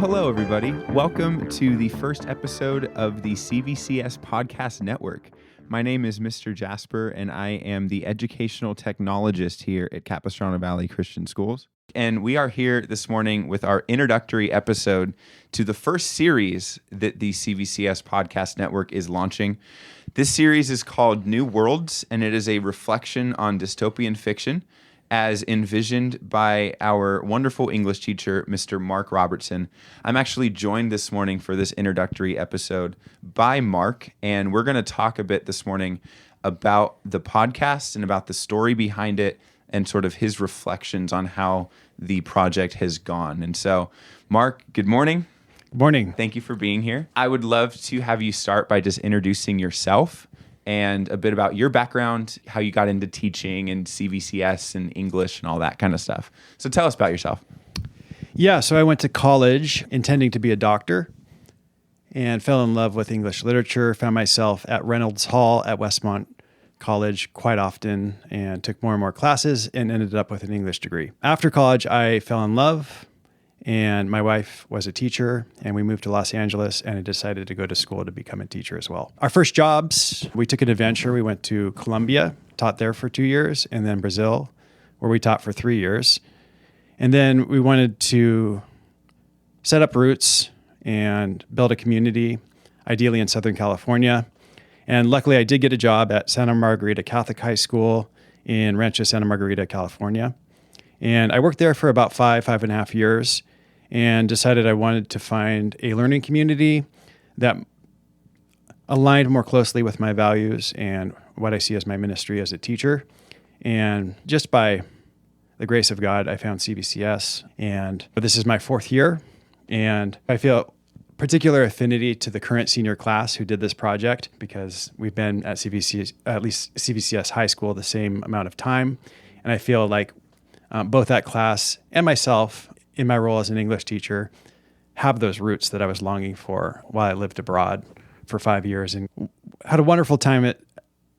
Well, hello, everybody. Welcome to the first episode of the CVCS Podcast Network. My name is Mr. Jasper, and I am the educational technologist here at Capistrano Valley Christian Schools. And we are here this morning with our introductory episode to the first series that the CVCS Podcast Network is launching. This series is called New Worlds, and it is a reflection on dystopian fiction as envisioned by our wonderful English teacher, Mr. Mark Robertson. I'm actually joined this morning for this introductory episode by Mark, and we're going to talk a bit this morning about the podcast and about the story behind it and sort of his reflections on how the project has gone. And so, Mark, good morning. Good morning. Thank you for being here. I would love to have you start by just introducing yourself and a bit about your background, how you got into teaching and CVCS and English and all that kind of stuff. So tell us about yourself. Yeah, so I went to college intending to be a doctor and fell in love with English literature, found myself at Reynolds Hall at Westmont College quite often and took more and more classes and ended up with an English degree. After college, I fell in love, and my wife was a teacher, and we moved to Los Angeles, and I decided to go to school to become a teacher as well. Our first jobs, we took an adventure. We went to Colombia, taught there for 2 years, and then Brazil, where we taught for 3 years. And then we wanted to set up roots and build a community, ideally in Southern California. And luckily, I did get a job at Santa Margarita Catholic High School in Rancho Santa Margarita, California. And I worked there for about 5.5 years, and decided I wanted to find a learning community that aligned more closely with my values and what I see as my ministry as a teacher. And just by the grace of God, I found CVCS, and this is my 4th year, and I feel particular affinity to the current senior class who did this project because we've been at CVCS High School the same amount of time, and I feel like both that class and myself, in my role as an English teacher, have those roots that I was longing for while I lived abroad for 5 years and had a wonderful time at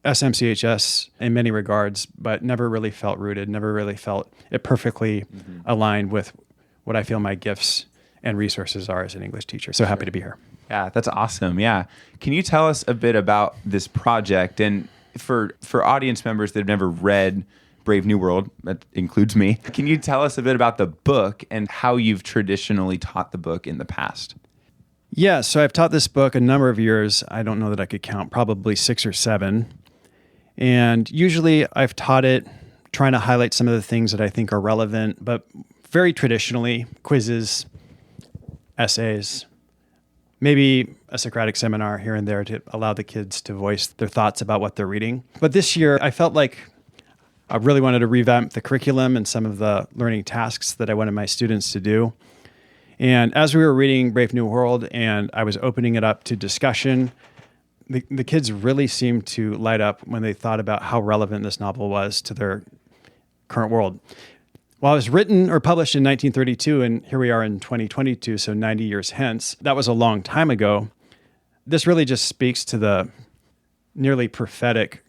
SMCHS in many regards, but never really felt rooted, never really felt it perfectly aligned with what I feel my gifts and resources are as an English teacher. So happy to be here. Yeah, that's awesome. Yeah. Can you tell us a bit about this project? And for audience members that have never read Brave New World, that includes me, can you tell us a bit about the book and how you've traditionally taught the book in the past? Yeah, so I've taught this book a number of years. I don't know that I could count, probably 6 or 7. And usually I've taught it trying to highlight some of the things that I think are relevant, but very traditionally, quizzes, essays, maybe a Socratic seminar here and there to allow the kids to voice their thoughts about what they're reading. But this year, I felt like I really wanted to revamp the curriculum and some of the learning tasks that I wanted my students to do. And as we were reading Brave New World and I was opening it up to discussion, the kids really seemed to light up when they thought about how relevant this novel was to their current world. While it was written or published in 1932, and here we are in 2022, so 90 years hence, that was a long time ago. This really just speaks to the nearly prophetic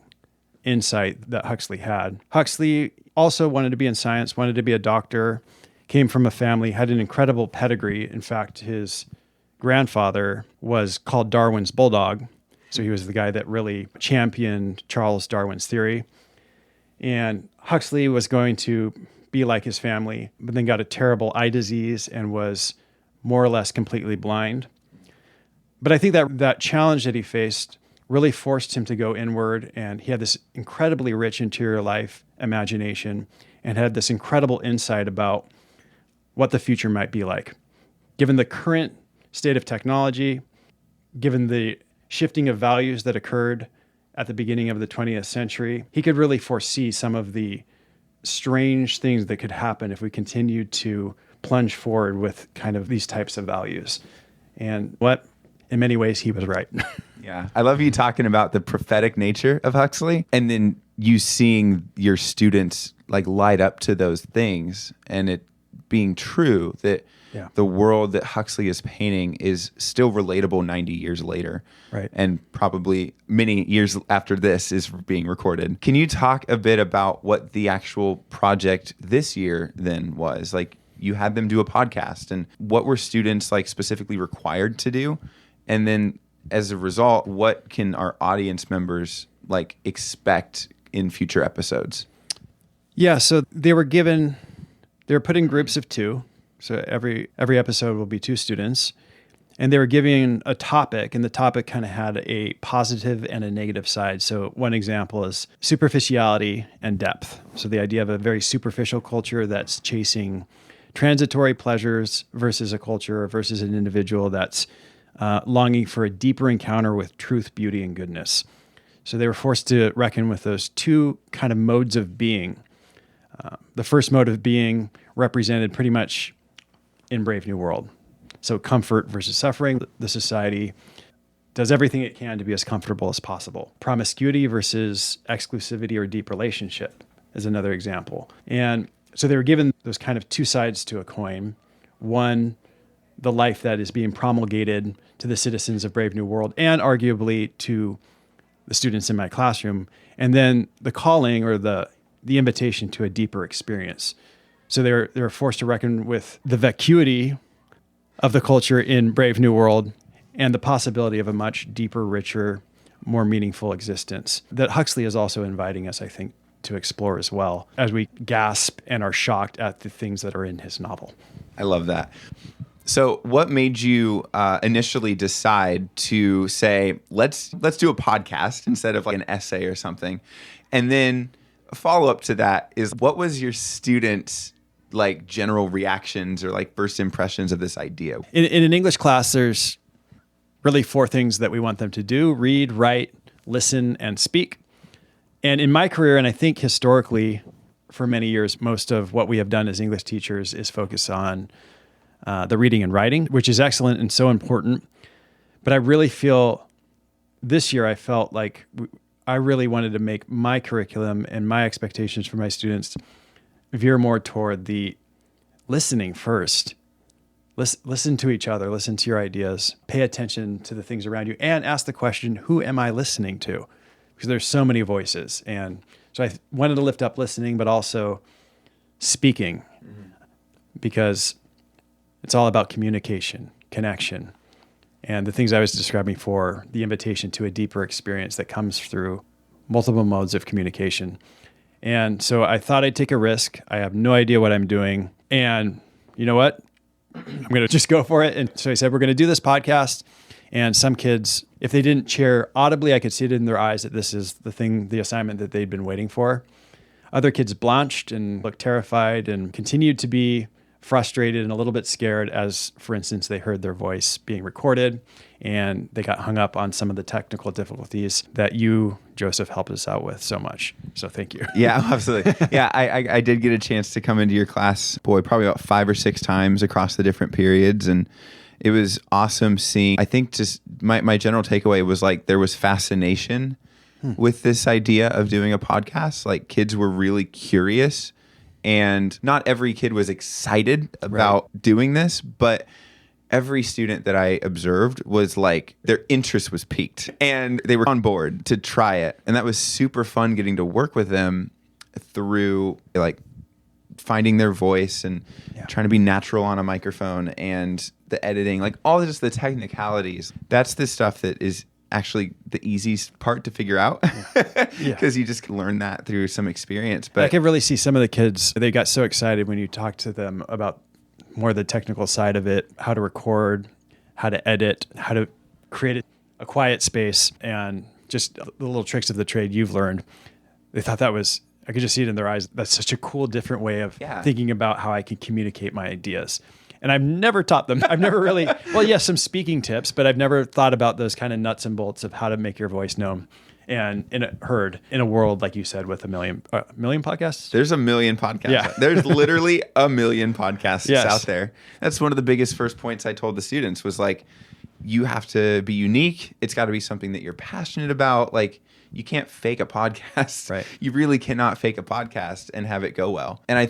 insight that Huxley had. Huxley also wanted to be in science, wanted to be a doctor, came from a family, had an incredible pedigree. In fact, his grandfather was called Darwin's bulldog. So he was the guy that really championed Charles Darwin's theory. And Huxley was going to be like his family, but then got a terrible eye disease and was more or less completely blind. But I think that challenge that he faced really forced him to go inward, and he had this incredibly rich interior life, imagination, and had this incredible insight about what the future might be like. Given the current state of technology, given the shifting of values that occurred at the beginning of the 20th century, he could really foresee some of the strange things that could happen if we continued to plunge forward with kind of these types of values. And in many ways, he was right. Yeah. I love you talking about the prophetic nature of Huxley and then you seeing your students like light up to those things and it being true that the world that Huxley is painting is still relatable 90 years later. Right. And probably many years after this is being recorded. Can you talk a bit about what the actual project this year then was? Like you had them do a podcast, and what were students like specifically required to do? And then as a result, what can our audience members like expect in future episodes? Yeah, so they were put in groups of 2. So every episode will be 2 students. And they were given a topic, and the topic kind of had a positive and a negative side. So one example is superficiality and depth. So the idea of a very superficial culture that's chasing transitory pleasures versus a culture versus an individual that's longing for a deeper encounter with truth, beauty, and goodness. So they were forced to reckon with those 2 kind of modes of being. The first mode of being represented pretty much in Brave New World. So comfort versus suffering. The society does everything it can to be as comfortable as possible. Promiscuity versus exclusivity or deep relationship is another example. And so they were given those kind of 2 sides to a coin. One, the life that is being promulgated to the citizens of Brave New World and arguably to the students in my classroom. And then the calling or the invitation to a deeper experience. So they were forced to reckon with the vacuity of the culture in Brave New World and the possibility of a much deeper, richer, more meaningful existence that Huxley is also inviting us, I think, to explore as well as we gasp and are shocked at the things that are in his novel. I love that. So what made you initially decide to say, let's do a podcast instead of like an essay or something? And then a follow-up to that is, what was your students' like general reactions or like first impressions of this idea? In an English class, there's really 4 things that we want them to do: read, write, listen, and speak. And in my career, and I think historically for many years, most of what we have done as English teachers is focus on the reading and writing, which is excellent and so important. But I really feel this year, I felt like I really wanted to make my curriculum and my expectations for my students veer more toward the listening first. Listen to each other, listen to your ideas, pay attention to the things around you, and ask the question, who am I listening to? Because there's so many voices. And so I wanted to lift up listening, but also speaking, because it's all about communication, connection, and the things I was describing for the invitation to a deeper experience that comes through multiple modes of communication. And so I thought I'd take a risk. I have no idea what I'm doing. And you know what? I'm going to just go for it. And so I said, we're going to do this podcast. And some kids, if they didn't cheer audibly, I could see it in their eyes that this is the assignment that they'd been waiting for. Other kids blanched and looked terrified and continued to be frustrated and a little bit scared as, for instance, they heard their voice being recorded and they got hung up on some of the technical difficulties that you, Joseph, helped us out with so much. So thank you. Yeah, absolutely. Yeah, I did get a chance to come into your class, probably about 5 or 6 times across the different periods. And it was awesome seeing, I think just my general takeaway was like there was fascination with this idea of doing a podcast. Like kids were really curious. And not every kid was excited about doing this, but every student that I observed was like, their interest was piqued and they were on board to try it. And that was super fun getting to work with them through like finding their voice and trying to be natural on a microphone and the editing, like all just the technicalities. That's the stuff that is actually the easiest part to figure out because you just learn that through some experience. But I could really see some of the kids, they got so excited when you talked to them about more the technical side of it, how to record, how to edit, how to create a quiet space, and just the little tricks of the trade you've learned. They thought that was, I could just see it in their eyes. That's such a cool, different way of thinking about how I can communicate my ideas. And I've never taught them. I've never really, some speaking tips, but I've never thought about those kind of nuts and bolts of how to make your voice known and heard in a world, like you said, with a million podcasts. There's a million podcasts. Yeah. There's literally a million podcasts out there. That's one of the biggest first points I told the students was like, you have to be unique. It's got to be something that you're passionate about. Like, you can't fake a podcast. Right. You really cannot fake a podcast and have it go well. And I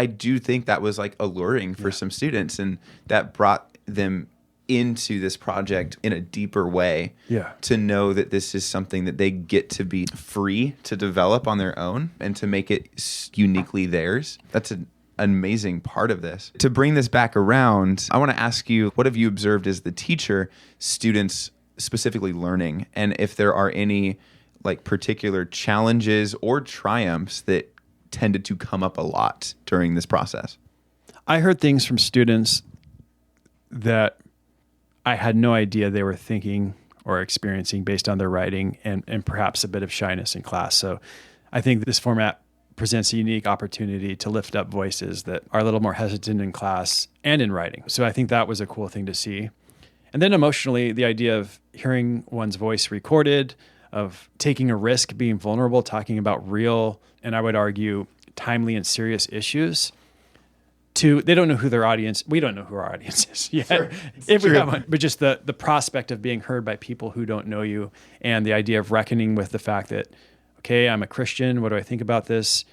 do think that was like alluring for some students, and that brought them into this project in a deeper way to know that this is something that they get to be free to develop on their own and to make it uniquely theirs. That's an amazing part of this. To bring this back around, I want to ask you, what have you observed as the teacher, students specifically learning, and if there are any like particular challenges or triumphs that tended to come up a lot during this process? I heard things from students that I had no idea they were thinking or experiencing based on their writing, and perhaps a bit of shyness in class. So I think this format presents a unique opportunity to lift up voices that are a little more hesitant in class and in writing. So I think that was a cool thing to see. And then emotionally, the idea of hearing one's voice recorded, of taking a risk, being vulnerable, talking about real, and I would argue timely and serious issues. They don't know who their audience, we don't know who our audience is yet, sure, if we have one, but just the prospect of being heard by people who don't know you, and the idea of reckoning with the fact that, okay, I'm a Christian, what do I think about this?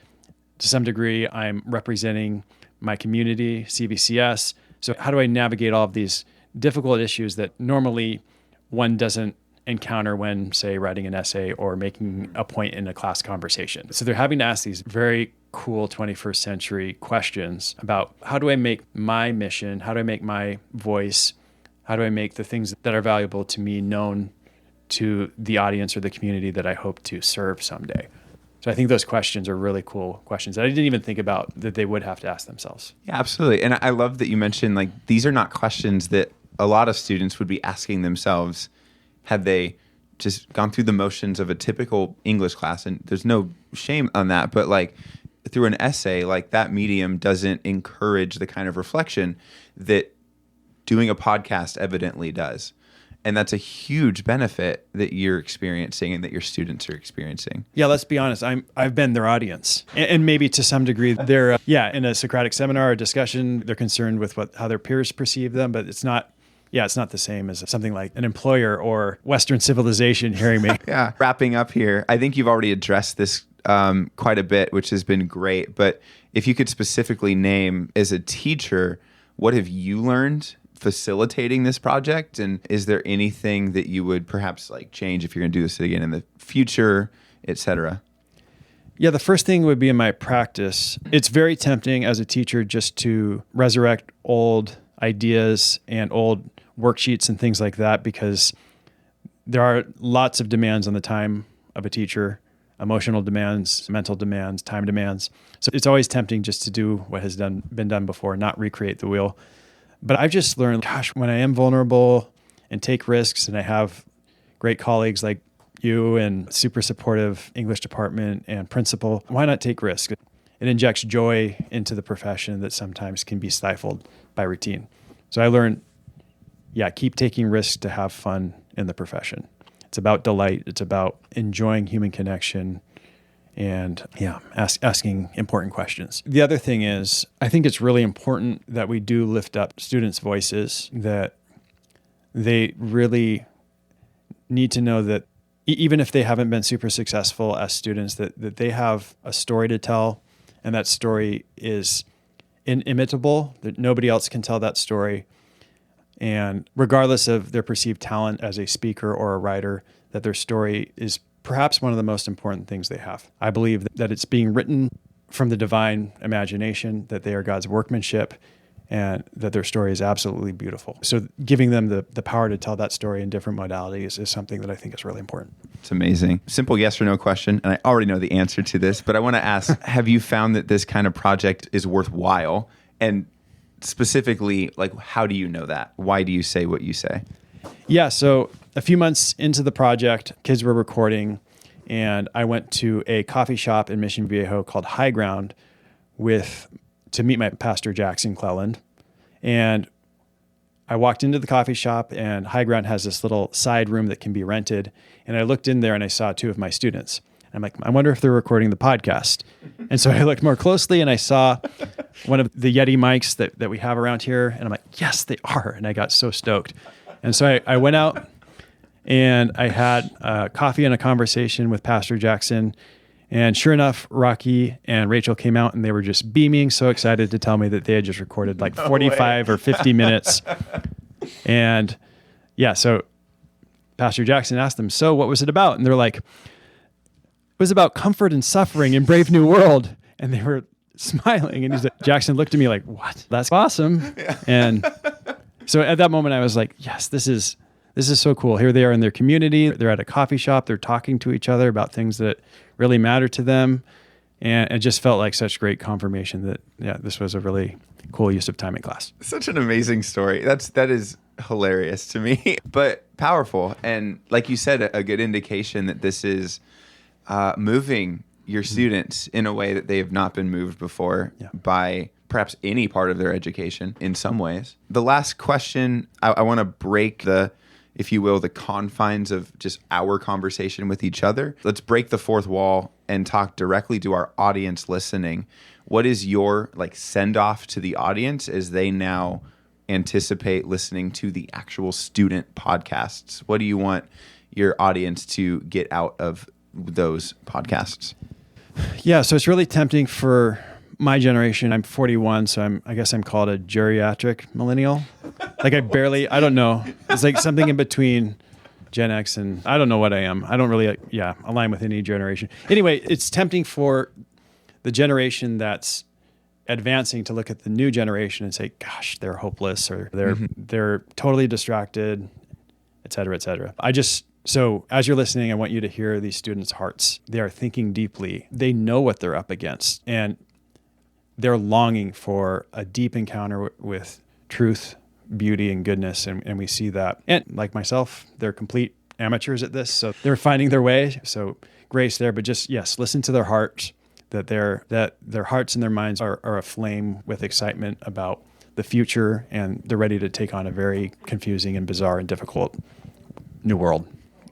To some degree, I'm representing my community, CVCS. So how do I navigate all of these difficult issues that normally one doesn't encounter when, say, writing an essay or making a point in a class conversation? So they're having to ask these very cool 21st century questions about how do I make my mission, how do I make my voice, how do I make the things that are valuable to me known to the audience or the community that I hope to serve someday. So I think those questions are really cool questions that I didn't even think about that they would have to ask themselves. Yeah, absolutely. And I love that you mentioned like these are not questions that a lot of students would be asking themselves had they just gone through the motions of a typical English class. And there's no shame on that, but like through an essay, like that medium doesn't encourage the kind of reflection that doing a podcast evidently does. And that's a huge benefit that you're experiencing and that your students are experiencing. Yeah, let's be honest. I've been their audience, and maybe to some degree, they're in a Socratic seminar or discussion, they're concerned with how their peers perceive them, but it's not. Yeah, it's not the same as something like an employer or Western civilization hearing me. Yeah. Wrapping up here, I think you've already addressed this quite a bit, which has been great. But if you could specifically name, as a teacher, what have you learned facilitating this project? And is there anything that you would perhaps like change if you're going to do this again in the future, et cetera? Yeah, the first thing would be in my practice. It's very tempting as a teacher just to resurrect old ideas and old worksheets and things like that, because there are lots of demands on the time of a teacher, emotional demands, mental demands, time demands. So it's always tempting just to do what has been done before, not recreate the wheel. But I've just learned, gosh, when I am vulnerable and take risks, and I have great colleagues like you and super supportive English department and principal, why not take risks? It injects joy into the profession that sometimes can be stifled by routine. So I learned, keep taking risks to have fun in the profession. It's about delight. It's about enjoying human connection and asking important questions. The other thing is, I think it's really important that we do lift up students' voices, that they really need to know that even if they haven't been super successful as students, that they have a story to tell, and that story is inimitable, that nobody else can tell that story. And regardless of their perceived talent as a speaker or a writer, that their story is perhaps one of the most important things they have. I believe that it's being written from the divine imagination, that they are God's workmanship, and that their story is absolutely beautiful. So giving them the power to tell that story in different modalities is something that I think is really important. It's amazing. Simple yes or no question, and I already know the answer to this, but I want to ask, have you found that this kind of project is worthwhile? And specifically, like, how do you know that? Why do you say what you say? Yeah, so a few months into the project, kids were recording, and I went to a coffee shop in Mission Viejo called High Ground to meet my pastor, Jackson Cleland. And I walked into the coffee shop, and High Ground has this little side room that can be rented. And I looked in there and I saw two of my students. I'm like, I wonder if they're recording the podcast. And so I looked more closely and I saw one of the Yeti mics that we have around here. And I'm like, yes, they are. And I got so stoked. And so I went out and I had coffee and a conversation with Pastor Jackson. And sure enough, Rocky and Rachel came out and they were just beaming, so excited to tell me that they had just recorded like 45 or 50 minutes. And so Pastor Jackson asked them, so what was it about? And they're like, it was about comfort and suffering in Brave New World. And they were smiling. And Jackson looked at me like, what? That's awesome. Yeah. And so at that moment I was like, yes, this is so cool. Here they are in their community. They're at a coffee shop. They're talking to each other about things that really matter to them. And it just felt like such great confirmation that, yeah, this was a really cool use of time in class. Such an amazing story. That is hilarious to me, but powerful. And like you said, a good indication that this is moving your students in a way that they have not been moved before by perhaps any part of their education in some ways. The last question, I want to break the, if you will, the confines of just our conversation with each other. Let's break the fourth wall and talk directly to our audience listening. What is your send off to the audience as they now anticipate listening to the actual student podcasts? What do you want your audience to get out of those podcasts? Yeah, so it's really tempting for my generation. I'm 41, so I guess I'm called a geriatric millennial. I don't know. It's like something in between Gen X and I don't know what I am. I don't really, align with any generation. Anyway, it's tempting for the generation that's advancing to look at the new generation and say, gosh, they're hopeless or they're totally distracted, et cetera, et cetera. So as you're listening, I want you to hear these students' hearts. They are thinking deeply. They know what they're up against, and they're longing for a deep encounter with truth, beauty, and goodness, and we see that. And like myself, they're complete amateurs at this, so they're finding their way. So grace there, but just, yes, listen to their hearts, that their hearts and their minds are aflame with excitement about the future, and they're ready to take on a very confusing and bizarre and difficult new world.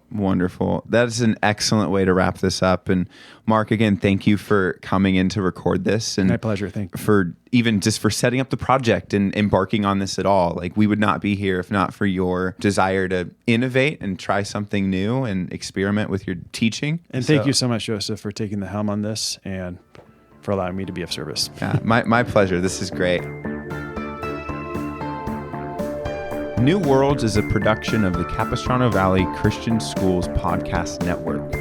Wonderful. That is an excellent way to wrap this up. And Mark, again, thank you for coming in to record this. And my pleasure. Thank you. For even just for setting up the project and embarking on this at all. We would not be here if not for your desire to innovate and try something new and experiment with your teaching. And thank you so much, Joseph, for taking the helm on this and for allowing me to be of service. Yeah, my pleasure. This is great. New Worlds is a production of the Capistrano Valley Christian Schools podcast network.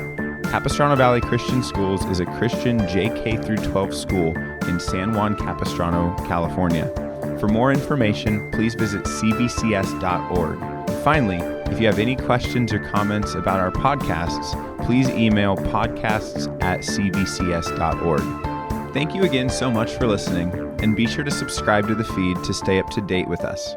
Capistrano Valley Christian Schools is a Christian JK through 12 school in San Juan Capistrano, California. For more information, please visit cvcs.org. Finally, if you have any questions or comments about our podcasts, please email podcasts@cvcs.org. Thank you again so much for listening, and be sure to subscribe to the feed to stay up to date with us.